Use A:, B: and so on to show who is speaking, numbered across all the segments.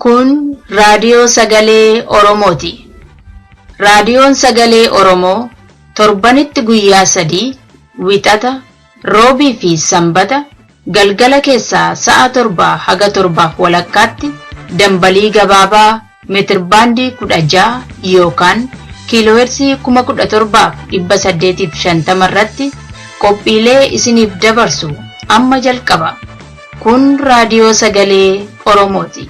A: Kun raadiyoo sagalee Oromooti. Raadiyoon sagalee Oromoo torbanitti guyyaa 3 wixata, roobii fi sanbata galgala keessaa sa'a 7 haga 7 walakkaatti dambalii gabaabaa meetirbaandii 16 yookaan kiiloohertzii 17,850 irratti qophiilee isiniif dabarsu amma jalqaba. Kun raadiyoo sagalee Oromooti.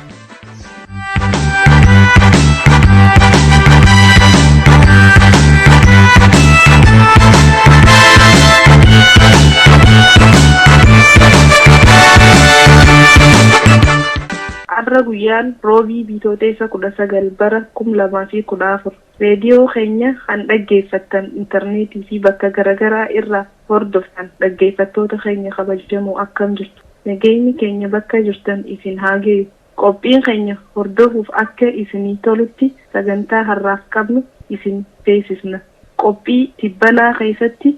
B: Arra guyyaan roobii biitooteessa 19 bara 2014 reediyoo keenya kan dhaggeeffattan intarneetii fi bakka garagaraa irraa hordoftan dhaggeeffattoota keenya kabajamoo akkam jirtu. Nageenyi keenya bakka jirtan isin haa geessu. Qophiin keenya hordofuuf akka isinii tolutti sagantaa har'aaf qabnu isin beeksisna. Qophii tibbalaa keessatti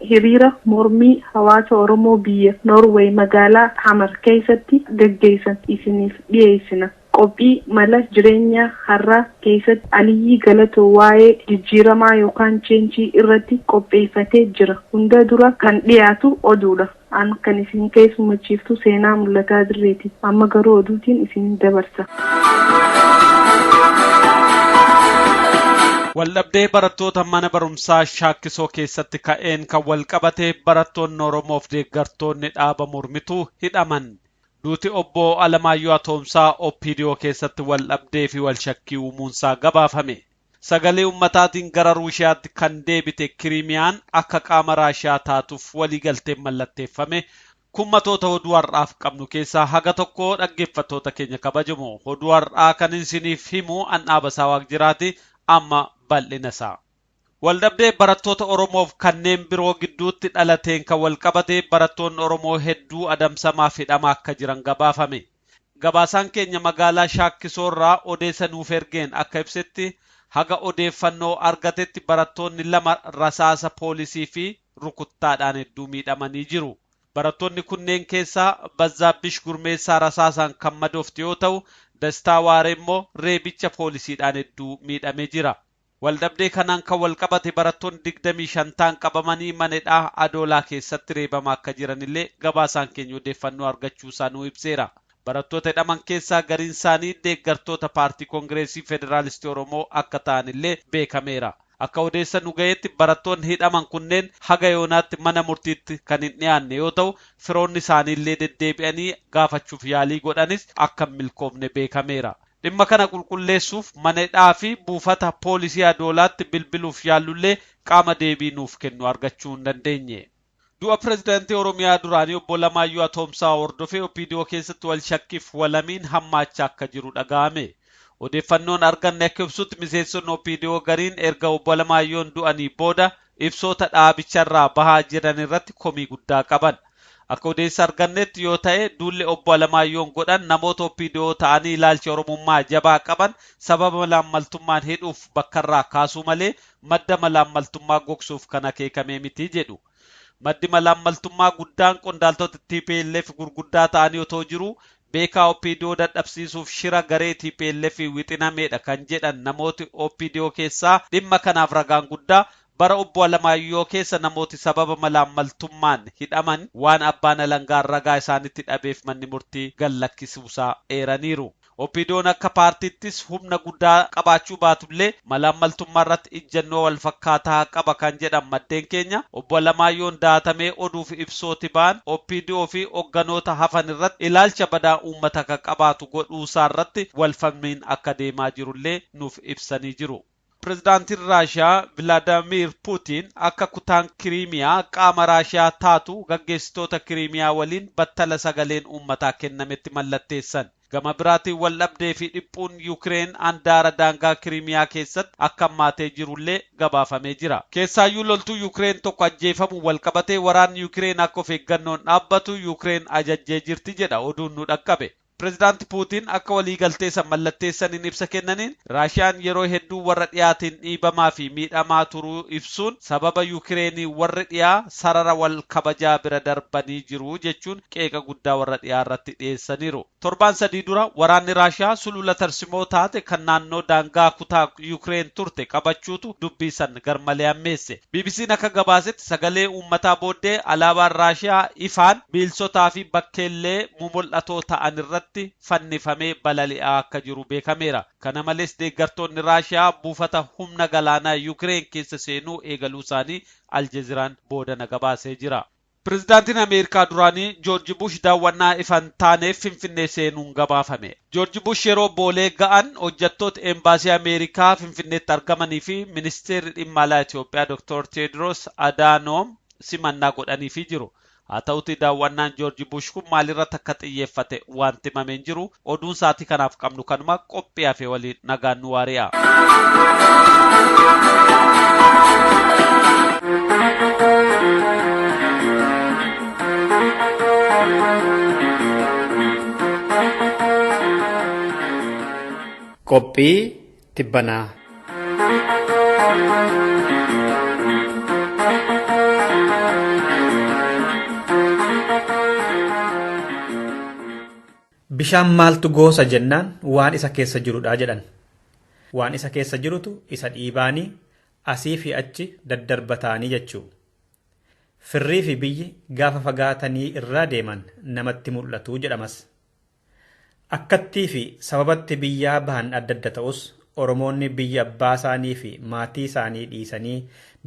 B: hiriira mormii hawaasa Oromoo biyya Noorweey magaalaa Hamar keessatti gaggeessan isiniif dhiyeessina. Qophii mala jireenyaa har'aa keessatti Aliyyi Galatoo waa'ee jijjiiramaa yookaan cheenjii irratti qopheeffatee jira. Hunda dura kan dhiyaatu oduudha. An kan isin keessummachiiftu Seenaa Mul'ataa Dirreeti. Amma garuu oduutiin isin dabarsa.
C: Waldhabdee barattoota mana barumsaa Shaakkisoo keessatti ka'een kan walqabatee barattoonni Oromoof deeggartoonni dhaaba mormituu hidhaman. Duuti obbo Alamaayyoo Atoomsaa OPDO keessatti waldhabdee fi walshakkii uumuunsaa gabaafame. Sagalee ummataatiin gara Ruushiyaatti kan deebite Kiriimiyaan akka qaama Raashiyaa taatuuf waliigalteen mallatteeffame. Kummatoota oduu har'aaf qabnu keessaa haga tokko dhaggeeffattoota keenya kabajamoo. Oduu har'aa kan isiniif himu Andhaabasaa Waaqjiraati. Amma bal'ina isaa. Waldhabdee barattoota Oromoof kanneen biroo gidduutti dhalateen kan walqabatee barattoonni Oromoo hedduu adamsamaa fi hidhamaa akka jiran gabaafame. Gabaasaan keenya magaalaa Shaakkisoorraa odeessa nuuf ergeen akka ibsetti haga odeeffannoo argatetti barattoonni 2 rasaasa poolisii fi rukuttaadhaan hedduu miidhamanii jiru. Barattoonni kunneen keessaa Bazaabbish Gurmeessaa rasaasaan kan madoofte yoo ta'u, Dastaa Waaree immoo reebicha poolisiidhaan hedduu miidhamee jira. Waldhabdee kanaan kan walqabate barattoonni 25 ta'an qabamanii manedhaa Adoolaa keessatti reebamaa akka jiranillee gabaasaan keenya odeeffannoo argachuu isaa nu ibseera. Barattoota hidhaman keessaa gariin isaanii deeggartoota paartii Koongireesii Federaalistii Oromoo akka ta'anillee beekameera. Akka odeessa nu ga'eetti barattoonni hidhaman kunneen haga yoonaatti mana murtiitti kan hin dhiyaanne yoo ta'u, firoonni isaaniillee deddeebi'anii gaafachuuf yaalii godhanis akka hin milkoofne beekameera. Dhimma kana qulqulleessuuf manedhaa fi buufata poolisii Adoolaatti bilbiluuf yaallullee qaama deebii nuuf kennu argachuu hin dandeenye. Du'a pirezidaantii Oromiyaa duraanii obbo Alamaayyoo Atoomsaa hordofee OPDO keessatti walshakkiif walamiin hammaachaa akka jiru dhaga'ame. Odeeffannoon arganne akka ibsutti miseensonni OPDO gariin erga obbo Alamaayyoon du'anii booda ibsoota dhaabicharraa bahaa jiran irratti komii guddaa qaban. Akka odeessa argannetti yoo ta'e duulli obbo Alamaayyoon godhan namoota OPDO ta'anii ilaalcha Oromummaa jabaa qaban sababa malaammaltummaan hidhuuf bakkarraa kaasuu malee madda malaammaltummaa gogsuuf kan akeekame miti jedhu. Maddi malaammaltummaa guddaan qondaaltota TPLF gurguddaa ta'anii otoo jiru beekaa OPDO dadhabsiisuuf shira garee TPLF wixinameedha kan jedhan namooti OPDO keessaa dhimma kanaaf ragaan guddaa bara obbo Alamaayyoo keessa namooti sababa malaammaltummaan hidhaman waan abbaan alangaan ragaa isaanitti dhabeef manni murtii gallakkisuusaa eeraniiru. OPDOon akka paartiittis humna guddaa qabaachuu baatullee malaammaltummaa irratti ijjannoo wal fakkaataa qaba kan jedhan maddeen keenya obbo Alamaayyoon daatamee oduuf ibsooti ba'an OPDO fi hogganoota hafan irratti ilaalcha badaa uummata akka qabaatu godhuusaa irratti walfalmiin akka deemaa jirullee nuuf ibsanii jiru. Pirezidaantiin Raashiyaa Vilaadimiir Puutiin akka kutaan Kiriimiyaa qaama Raashiyaa taatu gaggeessitoota Kiriimiyaa waliin battala sagaleen uummataa kennametti mallatteessan. Gama biraatiin waldhabdee fi dhiphuun Yuukireen handaara daangaa Kiriimiyaa keessatti akka hammaatee jirullee gabaafamee jira. Keessaayyuu loltuu Yuukireen tokko ajjeefamu walqabatee waraanni Yuukireen akka of eeggannoon dhaabbatu Yuukireen ajajjee jirti jedha oduun nu dhaqqabe. Pireezidaanti Puutiin akka waliigaltee san mallatteessaniin ibsa kennaniin Raashiyaan yeroo hedduu warra dhiyaatiin dhiibamaa fi miidhamaa turuu ibsuun sababa Yuukireenii warri dhiyaa sarara wal kabajaa bira darbanii jiru jechuun qeeqa guddaa warra dhiyaa irratti dhiyeessaniiru. Torbaan sadii dura waraanni Raashiyaa sulula tarsimoo taate kan naannoo daangaa kutaa Yuukireen turte qabachuutu dubbii san garmalee ammeesse. BBC'n akka gabaasetti sagalee uummataa booddee alaabaan Raashiyaa ifaan biilsotaa fi bakkeellee mul'atoo ta'an irratti fannifamee balali'aa akka jiru beekameera. Kana malees deeggartoonni Raashiyaa buufata humna galaanaa Yuukireen keessa seenuu eegaluu isaanii Aljeeziraan boodana gabaasee jira. Pireezidaantiin Ameerikaa duraanii Joorji Bush daawwannaa ifan taaneef Finfinnee seenuun gabaafame. Joorji Bush yeroo boolee ga'an hojjettoota embaasii Ameerikaa Finfinneetti argamanii fi ministeerri dhimma alaa Itoophiyaa Dr. Teediroos Adaanoom simannaa godhaniifii jiru. Haa ta'uti daawwannaan Joorji Bush kun maalirratti akka xiyyeeffate wanti himamee hin jiru. Oduun sa'aatii kanaaf qabnu kanuma qophii hafe waliin nagaan nu waari'a.
D: Qophii tibbanaa. Bishaan maaltu goosa jennaan waan isa keessa jirudha jedhan. Waan isa keessa jirutu isa dhiibaanii asii fi achi daddarbataanii jechuu. Firrii fi biyyi gaafa fagaatanii irraa deeman namatti mul'atu jedhamas. Akkattii fi sababatti biyyaa bahan adda adda ta'us Oromoonni biyya abbaa isaanii fi maatii isaanii dhiisanii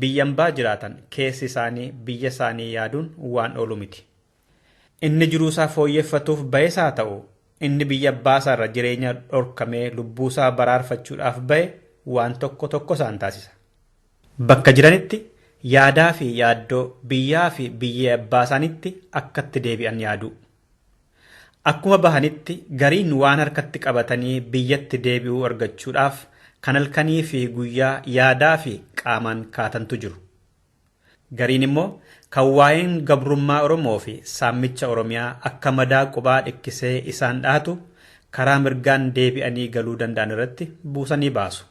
D: biyya ambaa jiraatan keessi isaanii biyya isaanii yaaduun waan oolu miti. Inni jiruusaa fooyyeffatuuf bayesaa ta'u inni biyya abbaa isaarra jireenya dhorkamee lubbuusaa baraarfachuudhaaf baye waan tokko isaan taasisa. Bakka jiranitti yaadaa fi yaaddoo biyyaa fi biyya abbaa isaaniitti akkatti deebi'an yaadu. Akkuma bahanitti gariin waan harkatti qabatanii biyyatti deebi'uu argachuudhaaf kan halkanii fi guyyaa yaadaa fi qaamaan kaatantu jiru. Gariin immoo kan waa'een gabrummaa Oromoo fi saamicha Oromiyaa akka madaa qubaa dhikkisee isaan dhaatu karaa mirgaan deebi'anii galuu danda'an irratti buusanii baasu.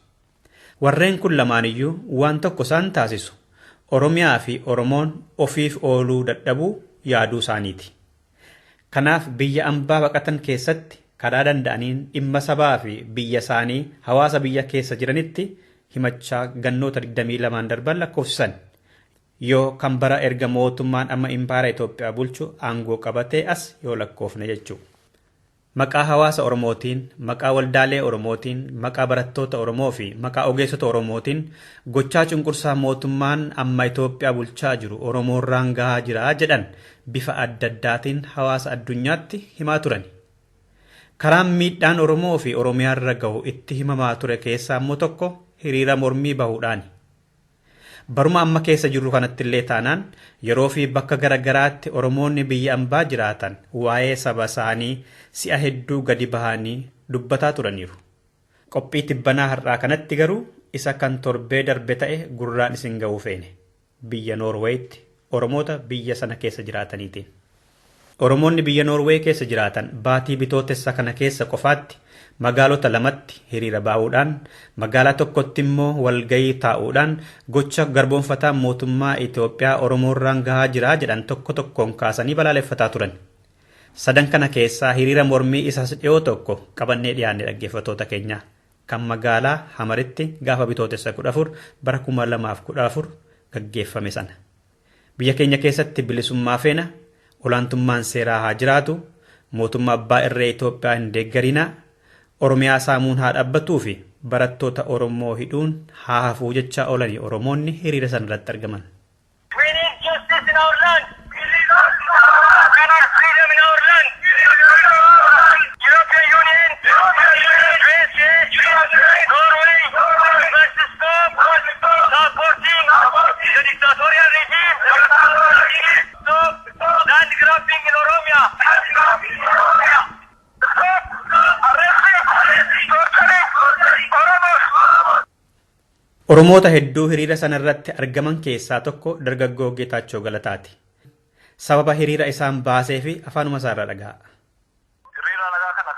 D: Warreen kun lamaaniyyuu waan tokko isaan taasisu Oromiyaa fi Oromoon ofiif ooluu dadhabuu yaaduu isaaniiti. Kanaaf biyya ambaa baqatan keessatti karaa danda'aniin dhimma sabaa fi biyya isaanii hawaasa biyya keessa jiranitti himachaa gannoota 22 darban lakkoofsisan. Yoo kan bara erga mootummaan amma impaara Itoophiyaa bulchu aangoo qabatee as yoo lakkoofne jechuudha. Maqaa hawaasa Oromootiin, maqaa waldaalee Oromootiin, maqaa barattoota Oromoo fi maqaa ogeessota Oromootiin gochaa cunqursaa mootummaan amma Itoophiyaa bulchaa jiru Oromoorraan gahaa jira jedhan bifa adda addaatiin hawaasa addunyaatti himaa turan. Karaan miidhaan Oromoo fi Oromiyaarra gahu itti himamaa ture keessaa immoo tokko hiriira mormii bahuudhaani. Baruma amma keessa jirru kanatti illee taanaan yeroo fi bakka garagaraatti Oromoonni biyya ambaa jiraatan waa'ee saba isaanii si'a hedduu gadi bahanii dubbataa turaniiru. Qophii tibbanaa har'aa kanatti garuu isa kan torbee darbe ta'e gurraan isin ga'uu feene. Biyya Noorweeyitti Oromoota biyya sana keessa jiraataniitiin. Oromoonni biyya Noorweey keessa jiraatan baatii bitootessa kana keessa qofaatti magaalota lamatti hiriira bahuudhaan magaalaa tokkotti immoo walgayii taa'uudhaan gocha garboonfataa mootummaa Itoophiyaa Oromoorraan gahaa jira jedhan tokkoon kaasanii balaaleffataa turan. Sadan kana keessaa hiriira mormii isaas dhiyoo tokko qabannee dhiyaanne dhaggeeffattoota keenya kan magaalaa Hamaritti gaafa bitootessa 14 bara 2014 gaggeeffame sana. Biyya keenya keessatti bilisummaa feena, olaantummaan seeraa haa jiraatu, mootummaa abbaa irree Itoophiyaa hin deeggarinaa, Oromiyaa saamuun haa dhaabbatuu fi barattoota Oromoo hidhuun haa hafuu jecha oolanii Oromoonni hiriira sana irratti argaman. Oromoota hedduu hiriira sana irratti argaman keessaa tokko dargaggoo Geetaachoo Galataati. Sababa hiriira isaan baasee fi afaanuma isaarraa dhaga'a.
E: Hiriira nagaa kana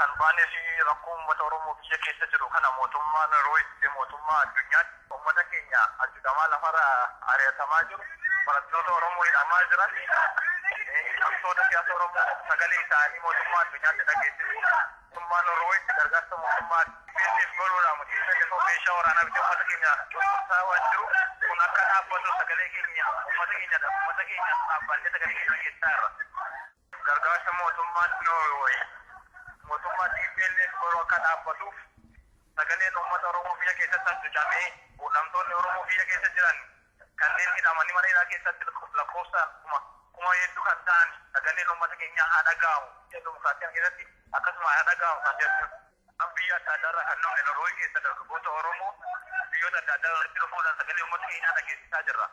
E: biyya keessa jiru kana mootummaan yeroo itti mootummaa addunyaatti uummata keenya addunyaa lafarra ari'atamaa jiru barattoota Oromoo hidhamaa jiran qabsoota siyaasa Oromoo sagalee isaanii mootummaa addunyaatti dhageessisu mootummaan yeroo itti gargaarsa mootummaa biyyaaf godhuudhaan mootummaa meeshaa waraanaa bitee uummata keenya cunqursaa waan jiru kun akka dhaabbatu sagalee keenya uummata keenya dhaabbannee sagalee keenya keessaa irra gargaarsa mootummaan mootummaa TPLF godhu akka dhaabbatuuf sagaleen uummata Oromoo biyya keessatti hacuucamee quunnamtoonni Oromoo biyya keessa jiran kanneen hidhamanii mana hidhaa keessatti lakkoofsaan kuma hedduu kan ta'an sagaleen uummata keenyaa haa dhaga'amu dimokiraatiyaan keessatti akkasuma haa dhaga'amu kan jedhu biyya adda addaarraa kan namni yeroo keessa dargaggoota Oromoo biyyoota adda addaa irratti dhufuudhaan sagalee uummata keenyaa dhageessisaa jirra.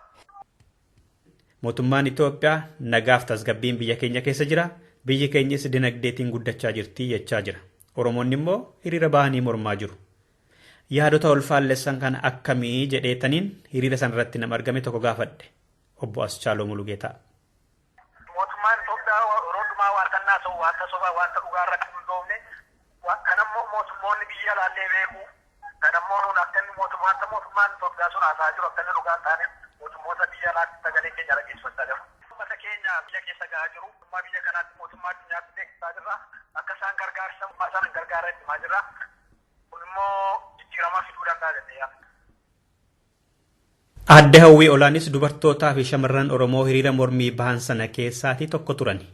D: Mootummaan Itoophiyaa nagaaf tasgabbiin biyya keenya keessa jira. Biyyi keenyas dinagdeetiin guddachaa jirti jechaa jira. Oromoonni immoo hiriira bahanii mormaa jiru. Yaadota ulfaallessan kana akkamii jedheetaniin hiriira sanarratti nama argame tokko gaafadhe. Obbo Aschaaloo Mulugeetaa.
E: Mootummaan Itoophiyaa rooddumaa waan kannaa ta'u wanta sobaa wanta dhugaa irratti hundoofne kanammoo mootummoonni biyya laallee beeku kanammoo nuun akkanni mootummaan Itoophiyaa sun haasaa jiru akkanni dhugaa hin taane mootummoota biyya laatti sagalee keenya dhageessifachaa jiru. Uummata keenya biyya keessa gahaa jiru. Mootummaa biyya kanaatti mootummaa addunyaatti beeksisaa jirra. Akka isaan gargaarsa isaan gargaara himaa jirra. Kun immoo jijjiirama fiduu danda'a jennee yaadna.
D: Aadde Hawwii Olaanis dubartootaa fi shamarran Oromoo hiriira mormii bahan sana keessaatii tokko turani.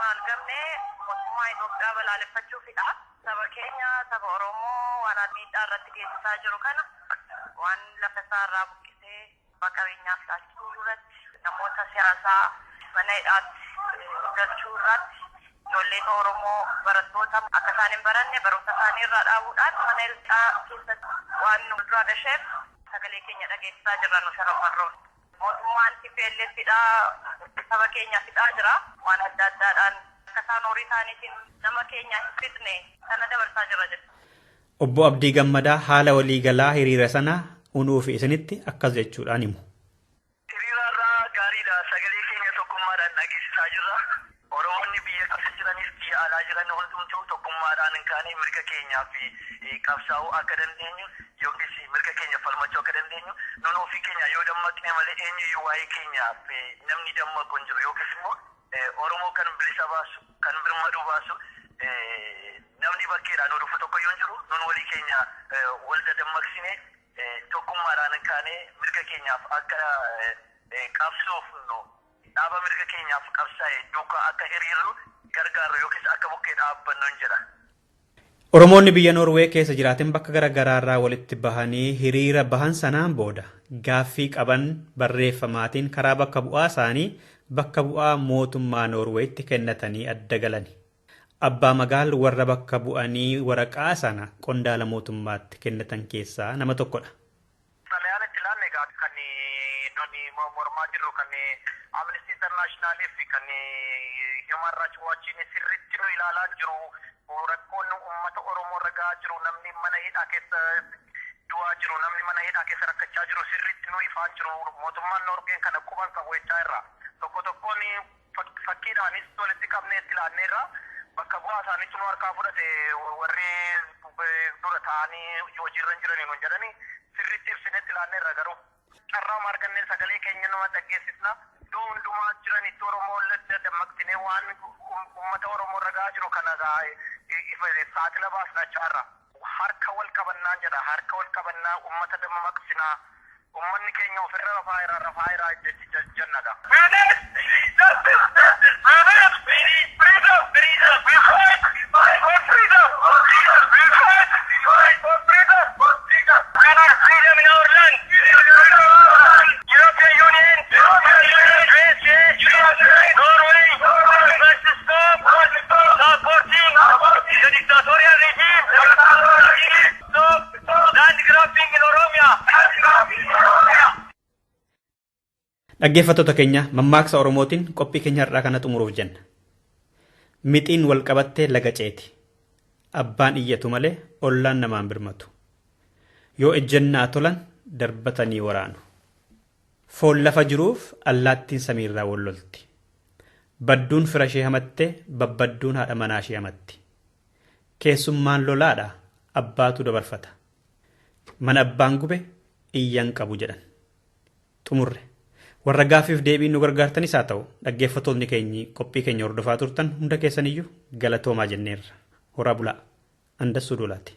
F: Argamnee mootummaa Itoophiyaa balaaleffachuufidha. Saba keenya saba Oromoo waan miidhaa irratti geessisaa jiru kana waan lafa isaa irraa buqqisee qabeenyaaf taasisuu irratti namoota siyaasaa mana hidhaatti galchuu irratti ijoollee Oromoo barattoota akka isaan hin baranne barumsa isaanii irraa dhaabuudhaan mana hidhaa keessatti waan nu dura gasheef sagalee keenya dhageessisaa jirra nu sharafarroon. Mootummaan TPLFidha saba keenya fixaa jira waan adda addaadhaan akka isaan horii isaaniitiin nama keenya hin fixne sana dabarsaa jira jedha.
D: Obbo Abdii Gammadaa haala waliigalaa hiriira sanaa unuu fi isinitti akkas jechuudhaan himu.
E: Hiriirarraa gaariidha sagalee keenya tokkummaadhaan dhageessisaa jirra. Oromoonni biyya keessa jiranis biyya alaa jiran hundumtuu tokkummaadhaan hin kaane mirga keenyaaf qabsaa'uu akka dandeenyu yookiis mirga keenya falmachuu akka dandeenyu nun ofii keenya yoo dammaqne malee eenyuyyuu waa'ee keenyaaf namni dammaqu hin jiru yookiis immoo Oromoo kan bilisa baasu kan birmaduu baasu namni bakkeedhaan nu dhufu tokko yoo hin jiru nun walii keenya wal dammaqsine tokkummaadhaan hin kaane mirga keenyaaf akka qabsoof dhaaba mirga keenyaaf qabsaa'e duukaa akka hiriirru gargaaru yookiis akka bukkee dhaabbannu hin jedha.
D: Oromoonni biyya Noorwee keessa jiraatan bakka garaa irraa walitti bahanii hiriira bahan sanaan booda gaaffii qaban barreeffamaatiin karaa bakka bu'aa isaanii bakka bu'aa mootummaa Noorweetti kennatanii adda galani. Abbaa magaal warra bakka bu'anii waraqaa sana qondaala mootummaatti kennatan keessaa nama tokkodha.
E: Xalayaan itti ilaalle kan nuni mormaa jirru kan Amnesty International fi kan Human Rights Watch sirriitti nu ilaalaa jiru. Rakkoon uummata Oromoo irra gahaa jiru namni mana hidhaa keessa du'aa jiru namni mana hidhaa keessa rakkachaa jiru sirriitti nu ifaa jiru mootummaan Noorween kana quban qabu jechaa irra tokkoon fakkiidhaanis walitti qabnee itti ilaanneerra bakka bu'aa isaaniitu nu harkaa fudhate warri dura ta'anii hojiirra hin jiranii nun jedhanii sirriitti ibsine itti ilaanneerra garuu carraa argannee sagalee keenya nama dhaggeessisna hundumaa jiranitti Oromoo dammaqsinee waan uummata Oromoo irra gahaa jiru kana saaxila baasnaa jaarra harka wal qabannaan jedha harka wal qabannaa uummata dammaqsinaa uummanni keenya ofirra rafaa jira jennadha.
D: Dhaggeeffattoota keenya mammaaksa Oromootiin qophii keenya har'aa kana xumuruuf jenna. Mixiin wal qabattee laga ceeti. Abbaan iyyatu malee ollaan namaan birmatu. Yoo ejjennaa tolan darbatanii waraanu. Foon lafa jiruuf allaattiin samiirraa wallolti. Badduun fira ishee hamattee babbadduun haadha manaa ishee hamatti. Keessummaan lolaadha abbaatu dabarfata. Mana abbaan gube iyyan qabu jedhan. Xumurre. Warra gaafiif deebii nu gargaartanis haa ta'u dhaggeeffattoonni keenyi qophii keenya hordofaa turtan hunda keessaniyyuu galatoomaa jenneerra. Horaa bulaa. Andassuu Doolaati.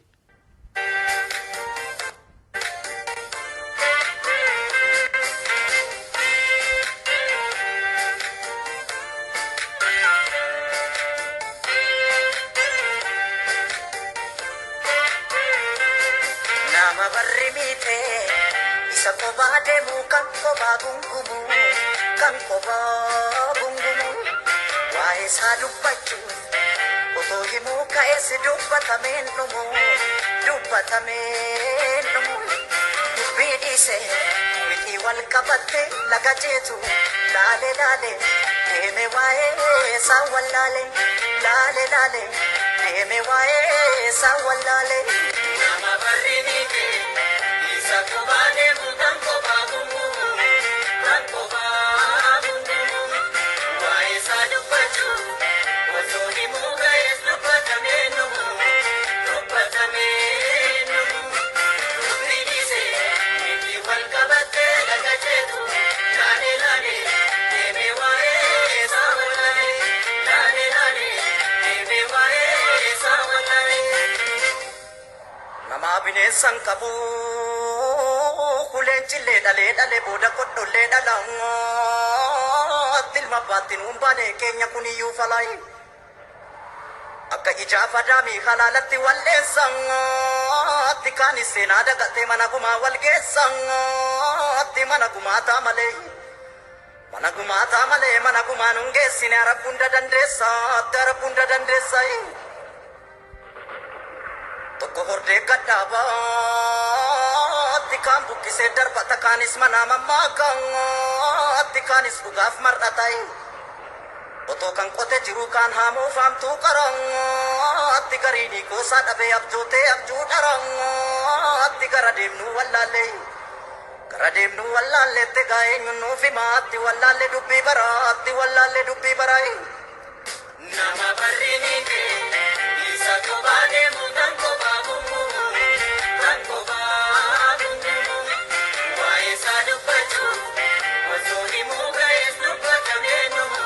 G: Bineensan qabu kuleen cillee dhalee booda kodhollee dhalaa tilma baattiin humbaanee keenya kuniyyuu falaayi akka ijaaf adaamii halaalatti walleessan atti kaanis seenaa dagatee mana gumaa walgeessan atti mana gumaataa malee mana gumaan hungeessine arabunda dandeessa tokko hordee gadhaabaatti kaan buqqisee darbata kaanis manaa mammaakaatti kaanis dhugaaf mar'atai otoo kan qote jiru kaan haamoo faamtuu qara'atti gariinii goosaa dhabee abjootee abjuu dhara'atti gara deemnuu wallaalleette gaa'eenyuun nuuf himaatti wallaallee dubbii baraayi nama barri ni kee isa kophaa deemu kan kophaa bumbumu kan kophaa bumbumu waa'ee isaa dubbachuu osoo himuu ga'ees dubbatamee numu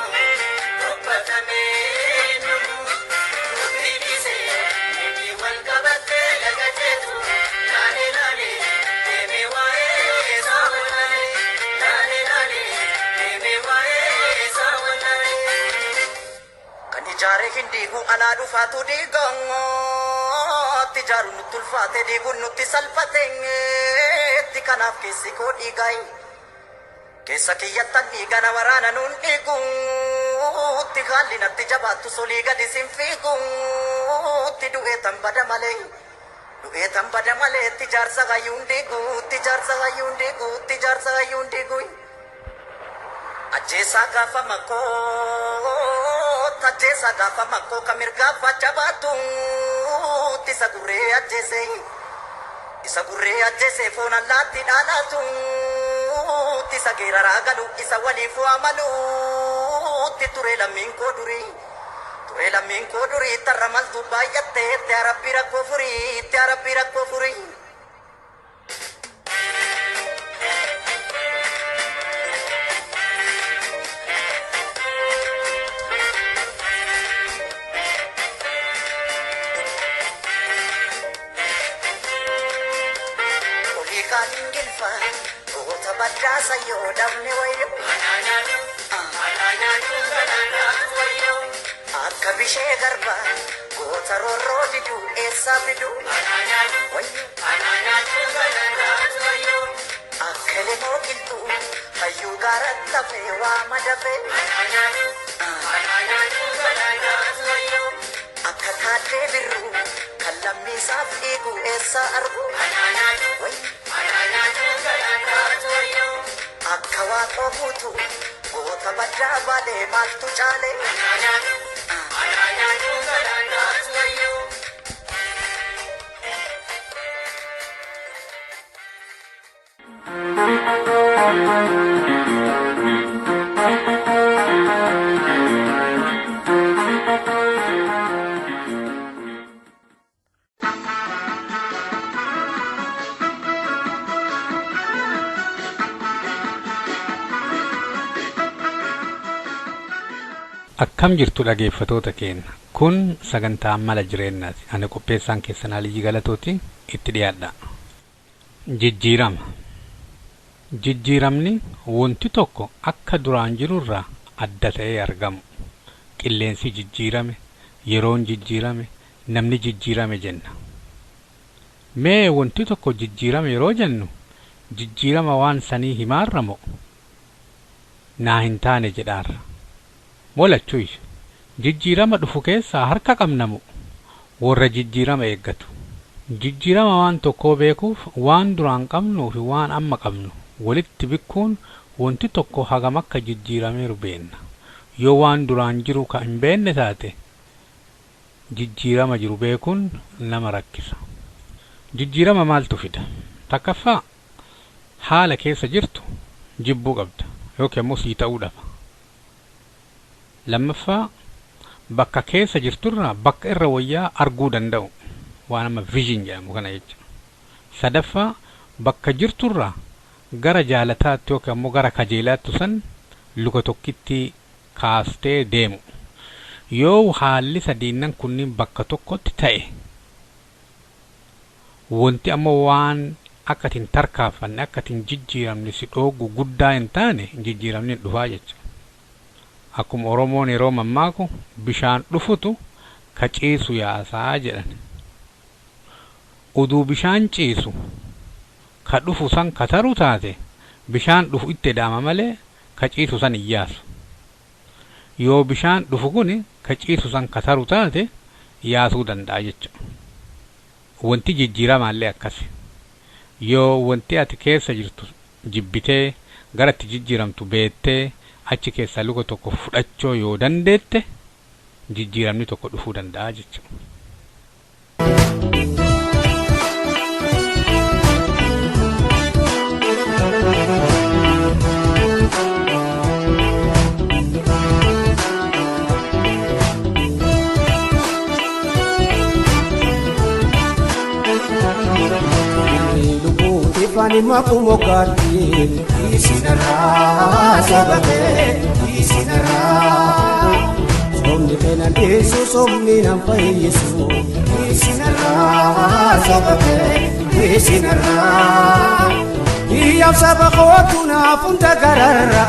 G: dubbii dhiisee miti wal qabattee laga jeetu laale deemee waa'ee isaa wallaale deemee waa'ee isaa wallaale kan ijaare hin diigu alaa dhufaatu diigaatti ijaaru nutti ulfaate diiguun nutti salphateetti kanaaf keessi koo dhiigayi keessa kiyyattan dhiigana waraana nuun dhiiguutti haalli natti jabaattu solii gadi sin fiiguutti du'eetan bada malee itti jaarsa hayyuun dhiiguutti ajjeesaa gaafa makkoo kamirgaafa jabaatuutti isa gurree ajjeese foon allaatti dhaalaatuutti isa geeraraa galu isa waliif waamaluutti ture lammiin koo durii tarra maltuu baay'attee itti arabbii rakkoo furii baddaasa yoo dhabne wayyo akka bishee garba goota roorroo diduu eessaa fidu wayyo akka lemoo qilxuu hayyuu gaaratti hafee waa madafee akka taaddee birruu kan lammiisaaf dhiigu eessaa argu akka waaqoo guutu goota baddaa balee maaltu caale
H: Akkam jirtu dhageeffatoota keenya. Kun sagantaa mala jireenyaati. Ani qopheessaan keessan Aliyyi Galatooti. Itti dhiyaadha. Jijjiiramni wanti tokko akka duraan jirurraa adda ta'ee argamu. Qilleensi jijjiirame, yeroon jijjiirame, namni jijjiirame jenna. Mee wanti tokko jijjiirame yeroo jennu jijjiirama waan sanii himaarramo naa hin taane jedhaarra. Molachuu jijjiirama dhufu keessaa harka qabnamu warra jijjiirama eeggatu. Jijjiirama waan tokkoo beekuuf waan duraan qabnuu fi waan amma qabnu walitti bikkuun wanti tokko hagam akka jijjiirameeru beenna. Yoo waan duraan jiru ka hin beenne taate jijjiirama jiru beekuun nama rakkisa. Jijjiirama maaltu fida? Takkaffaa haala keessa jirtu jibbuu qabda yookiin immoo sii ta'uu dhaba. Lammaffaa bakka keessa jirturraa bakka irra wayyaa arguu danda'u waan amma vision jedhamu kana jecha. Sadaffaa bakka jirturraa gara jaalataatti yookiin immoo gara kajeelaatti san luka tokkitti kaastee deemu. Yoo haalli sadiinnan kunniin bakka tokkotti ta'e wanti ammoo waan akkatiin tarkaanfanne akkatiin jijjiiramni si dhoogu guddaa hin taane jijjiiramni dhufaa jecha. Akkuma Oromoon yeroo mammaaku bishaan dhufutu ka ciisu yaasaa jedhan. Uduu bishaan ciisu ka dhufu san ka taru taate bishaan dhufu itti daama malee ka ciisu san hin yaasu. Yoo bishaan dhufu kuni ka ciisu san ka taru taate yaasuu danda'a jecha. Wanti jijjiiramaallee akkasi. Yoo wanti ati keessa jirtu jibbitee gara itti jijjiiramtu beettee achi keessa luka tokko fudhachoo yoo dandeette jijjiiramni tokko dhufuu danda'a jecha.
I: Fani makumokati isinara sabate isinara somni kenan Yesu somni nampa Yesu isinara sabate isinara iyam sabakotuna punta garara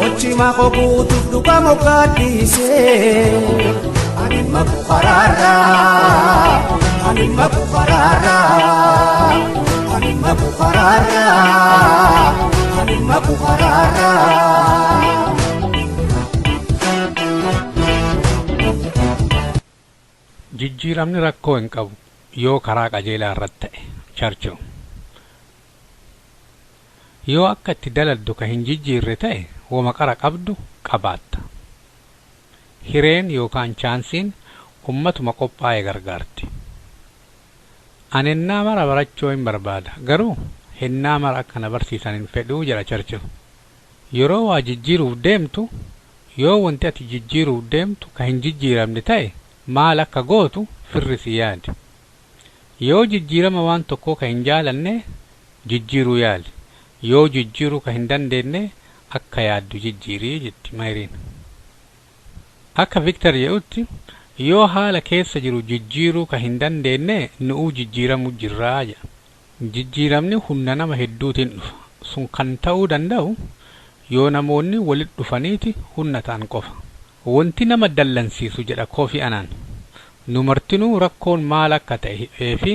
I: ochi makokutu duka mokati se anima kukarara anima kukarara anima kukarara
H: Jijjiiramni rakkoo hin qabu yoo karaa qajeelaa irratti ta'e charchuu. Yoo akka itti daladdu ka hin jijjiirre ta'e wama qara qabdu qabaatta. Hireen yookaan chaansiin ummatuma qophaa'e gargaarti. Anennaa mara barachuu hin barbaada garuu hennaa mara akkana barsiisan hin fedhuu jira charchuu. Yeroo waa jijjiiruuf deemtu yoo wanti ati jijjiiruuf deemtu ka hin jijjiiramne ta'e maal akka gootu firri si yaadi. Yoo jijjiirama waan tokkoo ka hin jaalanne jijjiiruu yaali. Yoo jijjiiruu ka hin dandeenye akka yaaddu jijjiirii jetti Mayriin. Akka Victor jedhutti yoo haala keessa jiru jijjiiruu ka hin dandeenye nu'uu jijjiiramu jirraa jedha. Jijjiiramni humna nama hedduutiin dhufa. Sun kan ta'uu danda'u yoo namoonni walitti dhufaniiti humna ta'an qofa. Wanti nama dallansiisu jedha Kofi Annan. Nu martinuu rakkoon maal akka ta'ee fi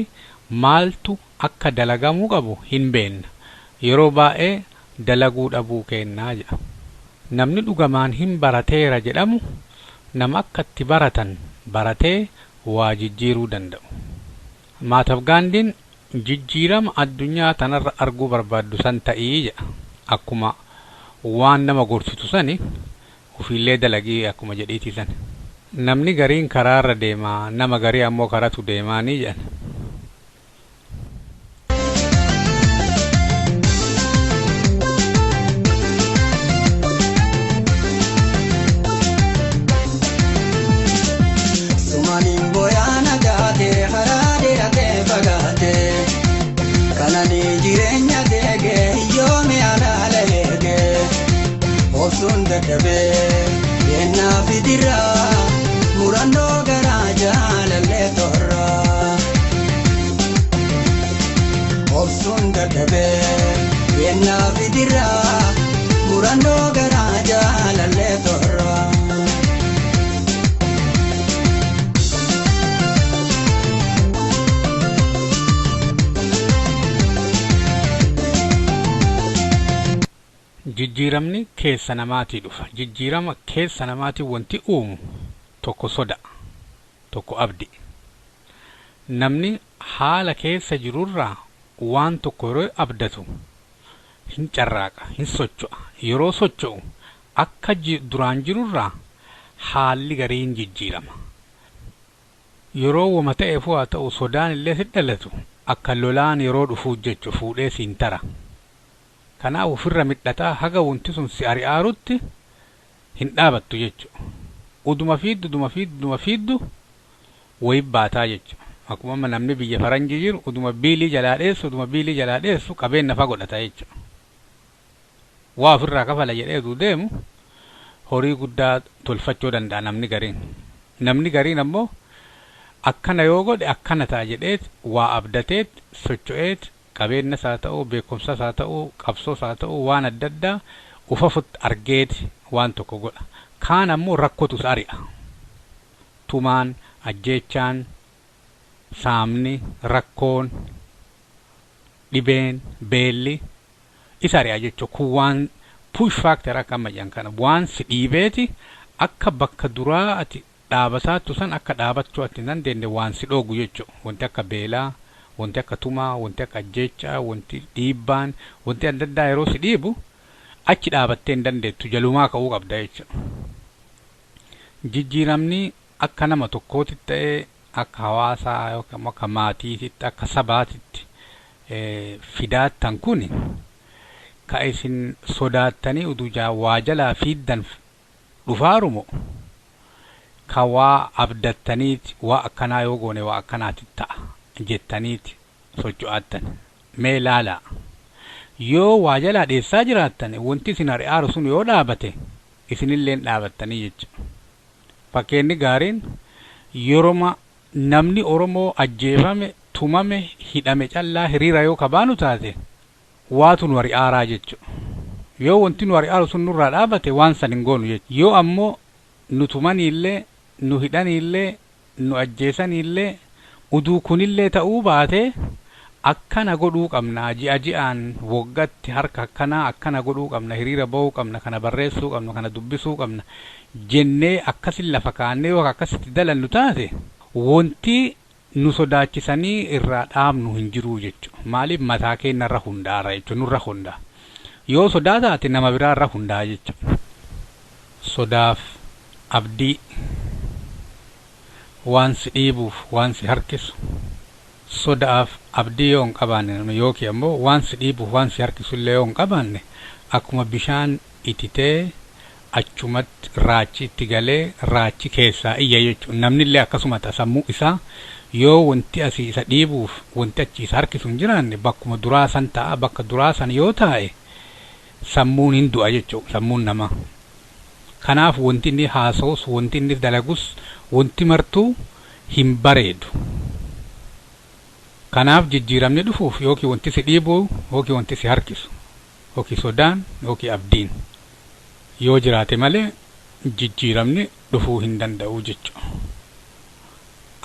H: maaltu akka dalagamuu qabu hin beenna. Yeroo baay'ee dalaguu dhabuu kennaa jedha. Namni dhugamaan hin barateera jedhamu nama akka itti baratan baratee waa jijjiiruu danda'u. Mahatma Gandhiin jijjiirama addunyaa tanarra arguu barbaaddu san ta'ii jedha. Akkuma waan nama gorsitu sani ufiillee dalagii akkuma jedhiitii san. Namni gariin karaarra deemaa nama garii ammoo karatu deemaanii jedhan.
I: fidira murano garaja lalle torra obsun dadhabe yenna fidira murano garaja lalle torra
H: jijjiiramni keessa namaatii dhufa. Jijjiirama keessa namaatii wanti uumu tokko soda, tokko abdi. Namni haala keessa jirurraa waan tokko yeroo abdatu hin carraaqa, hin socho'a. Yeroo socho'u akka duraan jirurraa haalli gariin jijjiirama. Yeroo wama ta'eefuu haa ta'u sodaan illee si dhalatu akka lolaan yeroo dhufuu jechu fuudhee siin tara. Kanaaf ofirra midhataa haga wanti sun si ari'aarutti hin dhaabattu jechuudha. Uduma fiiddu wayi baataa jechuudha. Akkuma namni biyya faranjii jiru uduma biilii jalaa dheessu qabeen nafa godhata jechuudha. Waa ofirraa kafala jedhee deemu horii guddaa tolfachuu danda'a namni gariin. Namni gariin ammoo akkana yoo godhe akkana ta'a jedheet waa abdateet socho'eet qabeenyas haa ta'u beekumsas haa ta'u qabsoos haa ta'u waan adda addaa ufafutti argeeti waan tokko godha. Kaan ammoo rakkotus ari'a. Tumaan, ajjeechaan, saamni, rakkoon, dhibeen, beelli isa ari'a jechuudha. Kun waan push factor akka amma jedhan kana waan si dhiibeeti akka bakka duraa ati dhaabasaattu san akka dhaabachuu ati hin dandeenye waan si dhoogu jechuudha. Wanti akka beelaa, wanti akka tumaa, wanti akka ajjeechaa, wanti dhiibbaan, wanti adda addaa yeroo si dhiibu achi dhaabattee hin dandeettu jalumaa ka'uu qabda jechuudha. Jijjiiramni akka nama tokkootti ta'ee akka hawaasaa yookaan akka maatiitti akka sabaatitti fidaattan kun ka isin sodaattanii udujaa waa jalaa fiiddan dhufaarumo ka waa abdattaniiti waa akkanaa yoo goone waa akkanaatti ta'a jettaniiti socho'aattan mee laalaa yoo waa jalaa dheessaa jiraattan wanti isin ari'aaru sun yoo dhaabate isinilleen dhaabattanii jechuudha. Fakkeenyi gaariin yeroo namni Oromoo ajjeefame, tumame, hidhame callaa hiriira yoo kabaanu taate waatu nu ari'aaraa jechuudha. Yoo wanti nu ari'aaru sun nurraa dhaabate waan san hin goonu jechuudha. Yoo ammoo nu tumaniillee, nu hidhaniillee, nu ajjeesaniillee uduu kunillee ta'uu baate akkana godhuu qabna ji'aan woggatti harka akkana godhuu qabna hiriira ba'uu qabna kana barreessuu qabna kana dubbisuu qabna jennee akkasin lafa kaannee yoo akkasitti dalannu taate wanti nu sodaachisanii irraa dhaabnu hin jiru jechuudha. Maaliif mataa keenya irra hundaara jechuudha nurra hundaa. Yoo sodaa taate nama biraa irra hundaa jechuudha. Sodaaf abdii waan si dhiibuuf waan si harkisu. Sodaaf abdii yoo hin qabaanne yookiin ammoo waan si dhiibuuf waan si harkisullee yoo hin qabaanne akkuma bishaan ititee achumatti raachi itti galee raachi keessaa iyya jechuudha. Namnillee akkasuma sammuu isaa yoo wanti asii isa dhiibuuf wanti achi isa harkisu hin jiraanne bakkuma duraa san ta'a bakka duraa san yoo taa'e sammuun hin du'a jechuudha sammuun namaa. Kanaaf wanti inni haasa'us wanti inni dalagus wanti martuu hin bareedu. Kanaaf jijjiiramni dhufuuf yookiin wanti si dhiibu yookiin wanti si harkisu yookiin sodaan yookiin abdiin yoo jiraate malee jijjiiramni dhufuu hin danda'u jechuudha.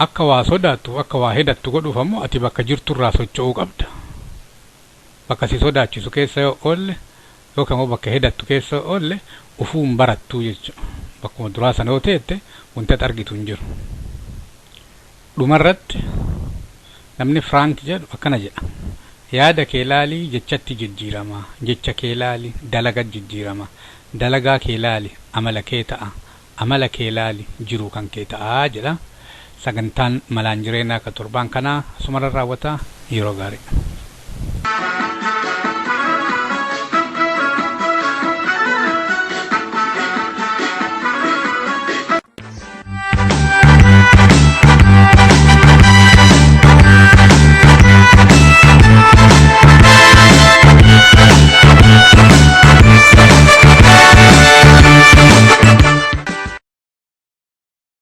H: Akka waa sodaattu akka waa hedattu godhuuf ammoo ati bakka jirturraa socho'uu qabda. Bakka si sodaachisu keessa yoo oolle yookaan immoo bakka hedattu keessa oolle ufuun barattuu jechuudha. Bakkuma duraa sana yoo teette wanti ati argitu hin jiru. Dhumarratti namni Frank jedhu akkana jedha. Yaada kee laalii jechatti jijjiirama. Jecha kee laalii dalaga jijjiirama. Dalagaa kee laali amala kee ta'a. Amala kee laali jiruu kan kee ta'a jedha. Sagantaan malaan jireenyaa akka torbaan kanaa asumarra raawwata yeroo gaarii.